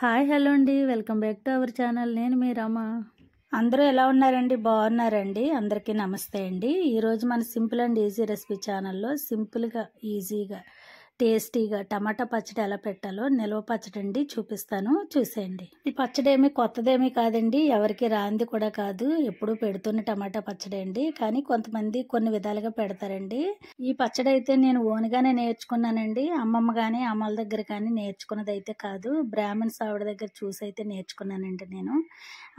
Hi hello అండి, welcome back to our channel. నేను మీ రమ. అందరూ ఎలా ఉన్నారండి? బాగున్నారండి? అందరికీ నమస్తే అండి. ఈరోజు మన సింపుల్ అండ్ ఈజీ రెసిపీ ఛానల్లో సింపుల్గా ఈజీగా టేస్టీగా టమాటా పచ్చడి ఎలా పెట్టాలో నిల్వ పచ్చడి అండి చూపిస్తాను, చూసేయండి. ఈ పచ్చడి ఏమి కొత్తదేమీ కాదండి, ఎవరికి రాంది కూడా కాదు, ఎప్పుడూ పెడుతున్న టమాటా పచ్చడి అండి. కానీ కొంతమంది కొన్ని విధాలుగా పెడతారండి. ఈ పచ్చడి అయితే నేను ఓన్గానే నేర్చుకున్నానండి. అమ్మమ్మ కానీ అమ్మల దగ్గర కానీ నేర్చుకున్నది అయితే కాదు, బ్రాహ్మణ్స్ ఆవిడ దగ్గర చూసి అయితే నేర్చుకున్నానండి నేను.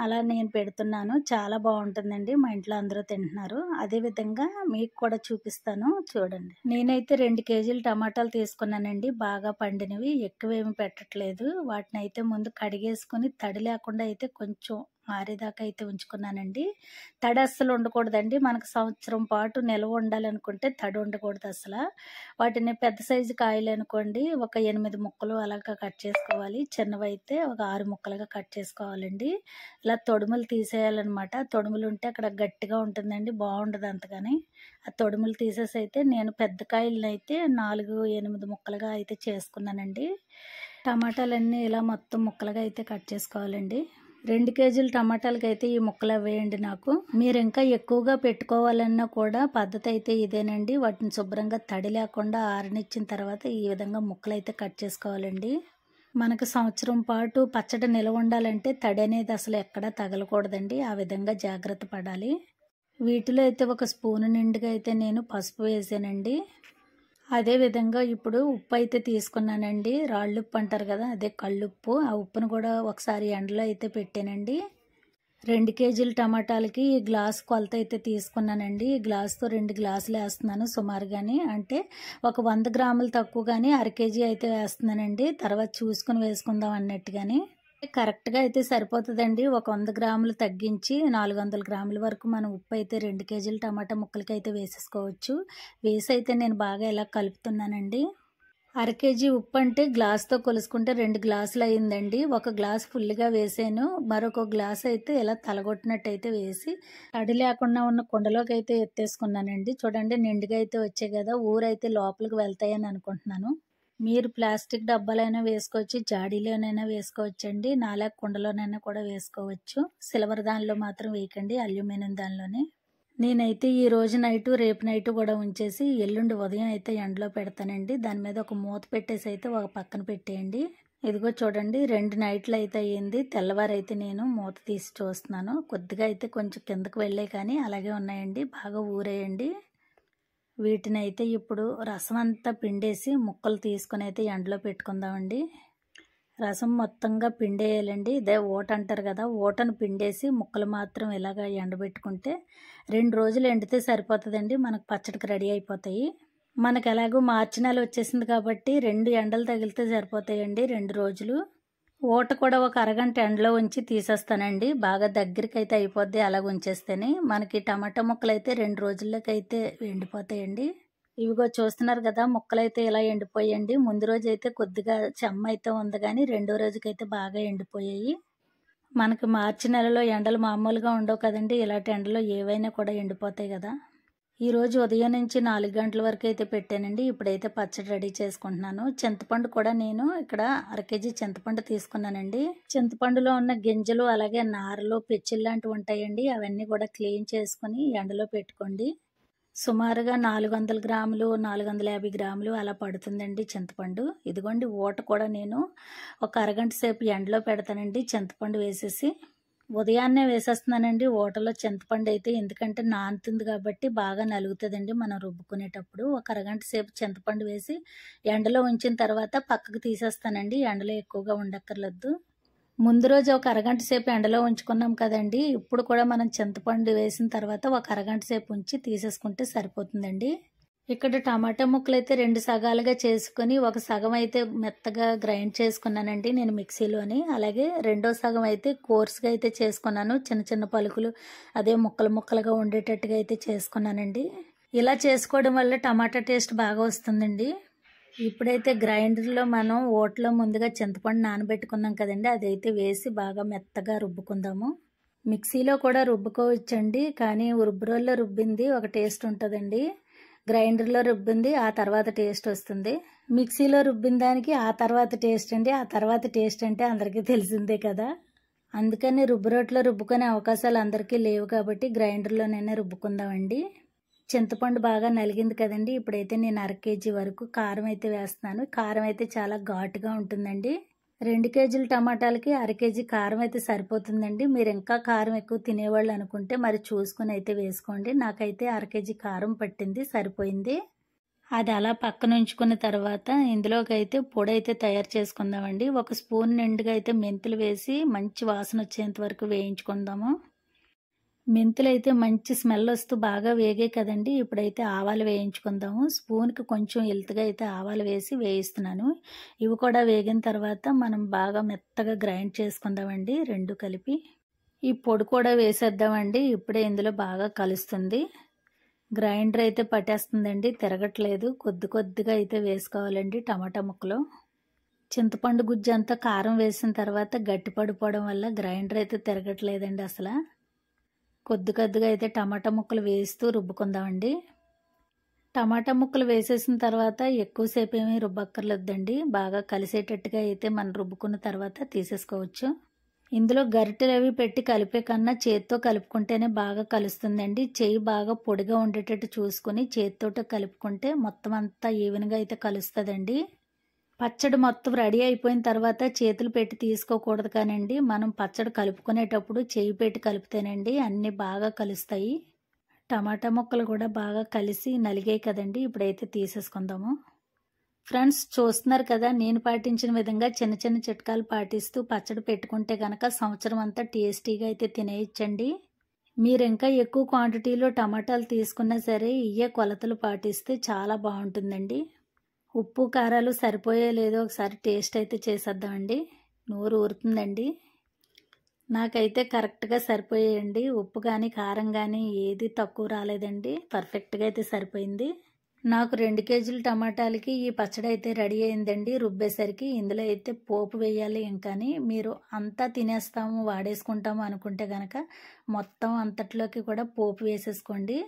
అలా నేను పెడుతున్నాను, చాలా బాగుంటుందండి. మా ఇంట్లో అందరూ తింటున్నారు. అదే విధంగా మీకు కూడా చూపిస్తాను, చూడండి. నేనైతే 2 కేజీలు టమాటాలు తీసుకున్నానండి, బాగా పండినవి. ఎక్కువేమి పెట్టట్లేదు. వాటిని అయితే ముందు కడిగేసుకుని తడి లేకుండా అయితే కొంచెం ఆరేదాకా అయితే ఉంచుకున్నానండి. తడి అస్సలు ఉండకూడదండి. మనకు సంవత్సరం పాటు నిల్వ ఉండాలనుకుంటే తడి ఉండకూడదు అసలు. వాటిని పెద్ద సైజు కాయలు అనుకోండి, ఒక 8 ముక్కలు అలాగా కట్ చేసుకోవాలి. చిన్నవైతే ఒక 6 ముక్కలుగా కట్ చేసుకోవాలండి. ఇలా తొడుములు తీసేయాలన్నమాట. తొడుములు ఉంటే అక్కడ గట్టిగా ఉంటుందండి, బాగుండదు అంతగాని. ఆ తొడుములు తీసేసి అయితే నేను పెద్ద కాయలను అయితే 4-8 ముక్కలుగా అయితే చేసుకున్నానండి. టమాటాలన్నీ ఇలా మొత్తం ముక్కలుగా అయితే కట్ చేసుకోవాలండి. 2 కేజీల టమాటాలకి అయితే ఈ ముక్కలు వేయండి నాకు. మీరు ఇంకా ఎక్కువగా పెట్టుకోవాలన్నా కూడా పద్ధతి అయితే ఇదేనండి. వాటిని శుభ్రంగా తడి లేకుండా ఆరనిచ్చిన తర్వాత ఈ విధంగా ముక్కలు అయితే కట్ చేసుకోవాలండి. మనకు సంవత్సరం పాటు పచ్చడి నిల్వ ఉండాలంటే తడి అనేది అసలు ఎక్కడా తగలకూడదండి. ఆ విధంగా జాగ్రత్త పడాలి. వీటిలో అయితే ఒక స్పూను నిండుగా అయితే నేను పసుపు వేసానండి. అదే విధంగా ఇప్పుడు ఉప్పు అయితే తీసుకున్నానండి. రాళ్ళు ఉప్పు అంటారు కదా, అదే కళ్ళుప్పు. ఆ ఉప్పును కూడా ఒకసారి ఎండలో అయితే పెట్టానండి. 2 కేజీల టమాటాలకి ఈ గ్లాస్ కొలత అయితే తీసుకున్నానండి. ఈ గ్లాస్తో 2 గ్లాసులు వేస్తున్నాను సుమారుగాని. అంటే ఒక 100 గ్రాములు తక్కువ కానీ 1/2 కేజీ అయితే వేస్తున్నానండి. తర్వాత చూసుకుని వేసుకుందాం అన్నట్టుగాని. కరెక్ట్గా అయితే సరిపోతుందండి. ఒక 100 గ్రాములు తగ్గించి 400 గ్రాముల వరకు మనం ఉప్పు అయితే 2 కేజీల టమాటా ముక్కలకి అయితే వేసేసుకోవచ్చు. వేసి అయితే నేను బాగా ఇలా కలుపుతున్నానండి. 1/2 కేజీ ఉప్పు అంటే గ్లాస్తో కొలుసుకుంటే 2 గ్లాసులు అయ్యిందండి. ఒక గ్లాస్ ఫుల్గా వేసాను, మరొక గ్లాస్ అయితే ఇలా తలగొట్టినట్టు అయితే వేసి తడి లేకుండా ఉన్న కుండలోకి అయితే ఎత్తేసుకున్నానండి. చూడండి నిండుగా అయితే వచ్చాయి కదా, ఊరైతే లోపలికి వెళ్తాయని అనుకుంటున్నాను. మీరు ప్లాస్టిక్ డబ్బాలైనా వేసుకోవచ్చు, జాడీలోనైనా వేసుకోవచ్చండి. నాలా కుండలోనైనా కూడా వేసుకోవచ్చు. సిల్వర్ దానిలో మాత్రం వేయకండి, అల్యూమినియం దానిలోనే. నేనైతే ఈ రోజు నైటు రేపు నైటు కూడా ఉంచేసి ఎల్లుండి ఉదయం అయితే ఎండలో పెడతానండి. దాని మీద ఒక మూత పెట్టేసి అయితే ఒక పక్కన పెట్టేయండి. ఇదిగో చూడండి 2 నైట్లు అయితే అయ్యింది. తెల్లవారైతే నేను మూత తీసి చూస్తున్నాను. కొద్దిగా అయితే కొంచెం కిందకు వెళ్ళే కానీ అలాగే ఉన్నాయండి, బాగా ఊరేయండి. వీటిని అయితే ఇప్పుడు రసం అంతా పిండేసి ముక్కలు తీసుకొని అయితే ఎండలో పెట్టుకుందామండి. రసం మొత్తంగా పిండేయాలండి. ఇదే ఓట అంటారు కదా, ఓటను పిండేసి ముక్కలు మాత్రం ఇలాగ ఎండబెట్టుకుంటే 2 రోజులు ఎండితే సరిపోతుందండి. మనకు పచ్చడికి రెడీ అయిపోతాయి. మనకు ఎలాగో మార్చి నెల వచ్చేసింది కాబట్టి 2 ఎండలు తగిలితే సరిపోతాయండి 2 రోజులు. ఓట కూడా ఒక అరగంట ఎండలో ఉంచి తీసేస్తానండి. బాగా దగ్గరికి అయితే అయిపోద్ది అలాగ ఉంచేస్తేనే. మనకి టమాటా ముక్కలు అయితే 2 రోజుల్లోకి అయితే ఎండిపోతాయండి. ఇవిగో చూస్తున్నారు కదా, ముక్కలైతే ఇలా ఎండిపోయాయండి. ముందు రోజు అయితే కొద్దిగా చెమ్మ అయితే ఉంది కానీ రెండో రోజుకైతే బాగా ఎండిపోయాయి. మనకి మార్చి నెలలో ఎండలు మామూలుగా ఉండవు కదండి, ఇలాంటి ఎండలో ఏవైనా కూడా ఎండిపోతాయి కదా. ఈరోజు ఉదయం నుంచి 4 గంటల వరకు అయితే పెట్టానండి. ఇప్పుడైతే పచ్చడి రెడీ చేసుకుంటున్నాను. చింతపండు కూడా నేను ఇక్కడ 1/2 కేజీ చింతపండు తీసుకున్నానండి. చింతపండులో ఉన్న గింజలు అలాగే నారలు పెచ్చులు లాంటివి ఉంటాయండి, అవన్నీ కూడా క్లీన్ చేసుకుని ఎండలో పెట్టుకోండి. సుమారుగా 400 గ్రాములు 450 గ్రాములు అలా పడుతుందండి చింతపండు. ఇదిగోండి ఓట కూడా నేను ఒక అరగంట సేపు ఎండలో పెడతానండి చింతపండు వేసేసి. ఉదయాన్నే వేసేస్తున్నానండి ఓటలో చింతపండు అయితే, ఎందుకంటే నానుతుంది కాబట్టి బాగా నలుగుతుందండి మనం రుబ్బుకునేటప్పుడు. ఒక అరగంట సేపు చింతపండు వేసి ఎండలో ఉంచిన తర్వాత పక్కకు తీసేస్తానండి. ఎండలో ఎక్కువగా ఉండక్కర్లేదు. ముందు రోజు ఒక అరగంట సేపు ఎండలో ఉంచుకున్నాం కదండి, ఇప్పుడు కూడా మనం చింతపండు వేసిన తర్వాత ఒక అరగంట సేపు ఉంచి తీసేసుకుంటే సరిపోతుందండి. ఇక్కడ టమాటా ముక్కలు అయితే 2 సగాలుగా చేసుకుని ఒక సగం అయితే మెత్తగా గ్రైండ్ చేసుకున్నానండి నేను మిక్సీలోని. అలాగే రెండో సగం అయితే కోర్స్గా అయితే చేసుకున్నాను, చిన్న చిన్న పలుకులు అదే ముక్కలు ముక్కలుగా ఉండేటట్టుగా అయితే చేసుకున్నానండి. ఇలా చేసుకోవడం వల్ల టమాటా టేస్ట్ బాగా వస్తుందండి. ఇప్పుడైతే గ్రైండర్లో మనం ఓట్లో ముందుగా చింతపండు నానబెట్టుకున్నాం కదండి, అదైతే వేసి బాగా మెత్తగా రుబ్బుకుందాము. మిక్సీలో కూడా రుబ్బుకోవచ్చండి, కానీ రుబ్బురోల్లో రుబ్బింది ఒక టేస్ట్ ఉంటుందండి. గ్రైండర్లో రుబ్బింది ఆ తర్వాత టేస్ట్ వస్తుంది, మిక్సీలో రుబ్బిన దానికి ఆ తర్వాత టేస్ట్ అండి. ఆ తర్వాత టేస్ట్ అంటే అందరికీ తెలిసిందే కదా. అందుకని రుబ్బురోట్లో రుబ్బుకునే అవకాశాలు అందరికీ లేవు కాబట్టి గ్రైండర్లోనైనా రుబ్బుకుందామండి. చింతపండు బాగా నలిగింది కదండి. ఇప్పుడైతే నేను 1/2 కేజీ వరకు కారం అయితే వేస్తున్నాను. కారం అయితే చాలా ఘాటుగా ఉంటుందండి. 2 కేజీల టమాటాలకి 1/2 కేజీ కారం అయితే సరిపోతుందండి. మీరు ఇంకా కారం ఎక్కువ తినేవాళ్ళు అనుకుంటే మరి చూసుకుని అయితే వేసుకోండి. నాకైతే 1/2 కేజీ కారం పట్టింది, సరిపోయింది. అది అలా పక్కన ఉంచుకున్న తర్వాత ఇందులోకి అయితే పొడి అయితే తయారు చేసుకుందామండి. 1 స్పూన్ నిండుగా అయితే మెంతులు వేసి మంచి వాసన వచ్చేంత వరకు వేయించుకుందాము. మెంతులు అయితే మంచి స్మెల్ వస్తూ బాగా వేగే కదండి. ఇప్పుడైతే ఆవాలు వేయించుకుందాము. స్పూన్కి కొంచెం ఎలుతుగా అయితే ఆవాలు వేసి వేయిస్తున్నాను. ఇవి కూడా వేగిన తర్వాత మనం బాగా మెత్తగా గ్రైండ్ చేసుకుందామండి రెండు కలిపి. ఈ పొడి కూడా వేసేద్దామండి. ఇప్పుడే ఇందులో బాగా కలుస్తుంది. గ్రైండర్ అయితే పట్టేస్తుందండి, తిరగట్లేదు. కొద్దిగా అయితే వేసుకోవాలండి టమాటా ముక్కలు. చింతపండు గుజ్జు అంతా కారం వేసిన తర్వాత గట్టి పడిపోవడం వల్ల గ్రైండర్ అయితే తిరగట్లేదండి అసలు. కొద్దిగా అయితే టమాటా ముక్కలు వేస్తూ రుబ్బుకుందామండి. టమాటా ముక్కలు వేసేసిన తర్వాత ఎక్కువసేపు ఏమీ రుబ్బక్కర్లేదండి. బాగా కలిసేటట్టుగా అయితే మనం రుబ్బుకున్న తర్వాత తీసేసుకోవచ్చు. ఇందులో గరిటెలు అవి పెట్టి కలిపే కన్నా చేత్తో కలుపుకుంటేనే బాగా కలుస్తుందండి. చేయి బాగా పొడిగా ఉండేటట్టు చూసుకుని చేతితో కలుపుకుంటే మొత్తం అంతా ఈవెన్గా అయితే కలుస్తుందండి. పచ్చడి మొత్తం రెడీ అయిపోయిన తర్వాత చేతులు పెట్టి తీసుకోకూడదు కానండి, మనం పచ్చడి కలుపుకునేటప్పుడు చేయి పెట్టి కలిపితేనండి అన్నీ బాగా కలుస్తాయి. టమాటా ముక్కలు కూడా బాగా కలిసి నలిగాయి కదండి. ఇప్పుడైతే తీసేసుకుందాము. ఫ్రెండ్స్ చూస్తున్నారు కదా, నేను పాటించిన విధంగా చిన్న చిన్న చిట్కాలు పాటిస్తూ పచ్చడి పెట్టుకుంటే కనుక సంవత్సరం అంతా టేస్టీగా అయితే తినేయచ్చండి. మీరు ఇంకా ఎక్కువ క్వాంటిటీలో టమాటాలు తీసుకున్నా సరే ఇయ్యే కొలతలు పాటిస్తే చాలా బాగుంటుందండి. ఉప్పు కారాలు సరిపోయే లేదో ఒకసారి టేస్ట్ అయితే చేసేద్దామండి. నోరు ఊరుతుందండి. నాకైతే కరెక్ట్గా సరిపోయాయండి. ఉప్పు కానీ కారం కానీ ఏది తక్కువ రాలేదండి. పర్ఫెక్ట్గా అయితే సరిపోయింది. నాకు 2 కేజీల టమాటాలకి ఈ పచ్చడి అయితే రెడీ అయిందండి. రుబ్బేసరికి ఇందులో అయితే పోపు వేయాలి. ఇంకాని మీరు అంతా తినేస్తాము వాడేసుకుంటాము అనుకుంటే కనుక మొత్తం అంతట్లోకి కూడా పోపు వేసేసుకోండి.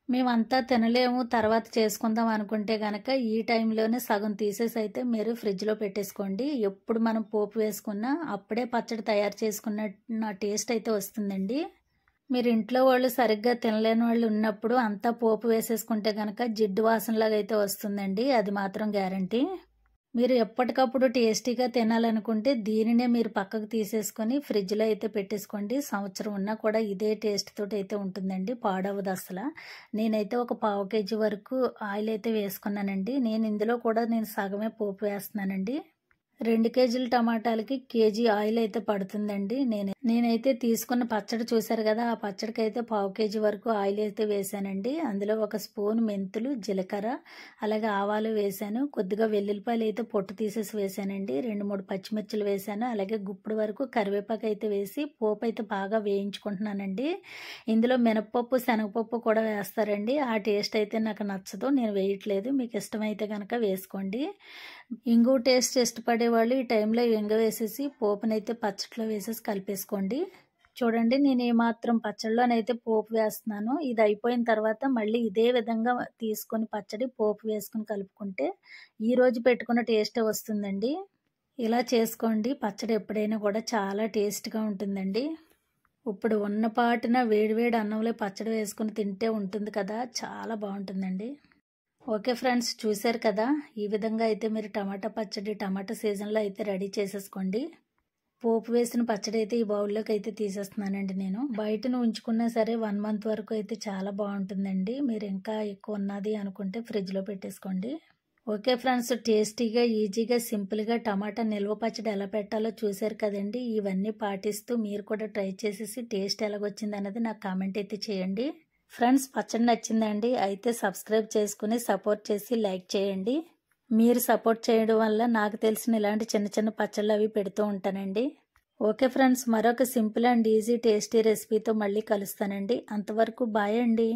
మేమంతా తినలేము తర్వాత చేసుకుందాం అనుకుంటే కనుక ఈ టైంలోనే సగం తీసేసి అయితే మీరు ఫ్రిడ్జ్లో పెట్టేసుకోండి. ఎప్పుడు మనం పోపు వేసుకున్నా అప్పుడే పచ్చడి తయారు చేసుకున్న టేస్ట్ అయితే వస్తుందండి. మీరు ఇంట్లో వాళ్ళు సరిగ్గా తినలేని వాళ్ళు ఉన్నప్పుడు అంతా పోపు వేసేసుకుంటే కనుక జిడ్డు వాసనలాగా అయితే వస్తుందండి. అది మాత్రం గ్యారంటీ. మీరు ఎప్పటికప్పుడు టేస్టీగా తినాలనుకుంటే దీనినే మీరు పక్కకు తీసేసుకొని ఫ్రిడ్జ్లో అయితే పెట్టేసుకోండి. సంవత్సరం ఉన్నా కూడా ఇదే టేస్ట్ తోటి అయితే ఉంటుందండి, పాడవదు అసలు. నేనైతే ఒక 1/2 కేజీ వరకు ఆయిల్ అయితే వేసుకున్నానండి. ఇందులో కూడా సగమే పోపు వేస్తున్నానండి. 2 కేజీల టమాటాలకి కేజీ ఆయిల్ అయితే పడుతుందండి. నేనైతే తీసుకున్న పచ్చడి చూసారు కదా, ఆ పచ్చడికి అయితే 1/2 కేజీ వరకు ఆయిల్ అయితే వేసానండి. అందులో 1 స్పూన్ మెంతులు, జీలకర్ర, అలాగే ఆవాలు వేసాను. కొద్దిగా వెల్లుల్లిపాయలు అయితే పొట్టు తీసేసి వేసానండి. 2-3 పచ్చిమిర్చిలు వేసాను. అలాగే గుప్పుడు వరకు కరివేపాకు అయితే వేసి పోపు అయితే బాగా వేయించుకుంటున్నానండి. ఇందులో మినపప్పు, శనగపప్పు కూడా వేస్తారండి. ఆ టేస్ట్ అయితే నాకు నచ్చదు, నేను వేయట్లేదు. మీకు ఇష్టమైతే కనుక వేసుకోండి. ఇంగు టేస్ట్ ఇష్టపడే వాళ్ళు ఈ టైంలో ఇంగ వేసేసి పోపునైతే పచ్చట్లో వేసేసి కలిపేసుకోండి. చూడండి, నేను ఏమాత్రం పచ్చళ్ళలోనైతే పోపు వేస్తున్నాను. ఇది అయిపోయిన తర్వాత మళ్ళీ ఇదే విధంగా తీసుకొని పచ్చడి పోపు వేసుకుని కలుపుకుంటే ఈరోజు పెట్టుకున్న టేస్టే వస్తుందండి. ఇలా చేసుకోండి. పచ్చడి ఎప్పుడైనా కూడా చాలా టేస్ట్గా ఉంటుందండి. ఇప్పుడు ఉన్నపాటున వేడివేడి అన్నంలో పచ్చడి వేసుకుని తింటే ఉంటుంది కదా, చాలా బాగుంటుందండి. ఓకే ఫ్రెండ్స్, చూశారు కదా, ఈ విధంగా అయితే మీరు టమాటా పచ్చడి టమాటా సీజన్లో అయితే రెడీ చేసేసుకోండి. పోపు వేసిన పచ్చడి అయితే ఈ బౌల్లోకి అయితే తీసేస్తున్నానండి. నేను బయటను ఉంచుకున్నా సరే 1 మంత్ వరకు అయితే చాలా బాగుంటుందండి. మీరు ఇంకా ఎక్కువ ఉన్నది అనుకుంటే ఫ్రిడ్జ్లో పెట్టేసుకోండి. ఓకే ఫ్రెండ్స్, టేస్టీగా ఈజీగా సింపుల్గా టమాటా నిల్వ పచ్చడి ఎలా పెట్టాలో చూశారు కదండి. ఇవన్నీ పాటిస్తూ మీరు కూడా ట్రై చేసేసి టేస్ట్ ఎలాగొచ్చింది అన్నది నాకు కామెంట్ అయితే చేయండి. ఫ్రెండ్స్, పచ్చడి నచ్చిందండి అయితే సబ్స్క్రైబ్ చేసుకుని సపోర్ట్ చేసి లైక్ చేయండి. మీరు సపోర్ట్ చేయడం వల్ల నాకు తెలిసిన ఇలాంటి చిన్న చిన్న పచ్చళ్ళు అవి పెడుతూ ఉంటానండి. ఓకే ఫ్రెండ్స్, మరొక సింపుల్ అండ్ ఈజీ టేస్టీ రెసిపీతో మళ్ళీ కలుస్తానండి. అంతవరకు బాయ్ అండి.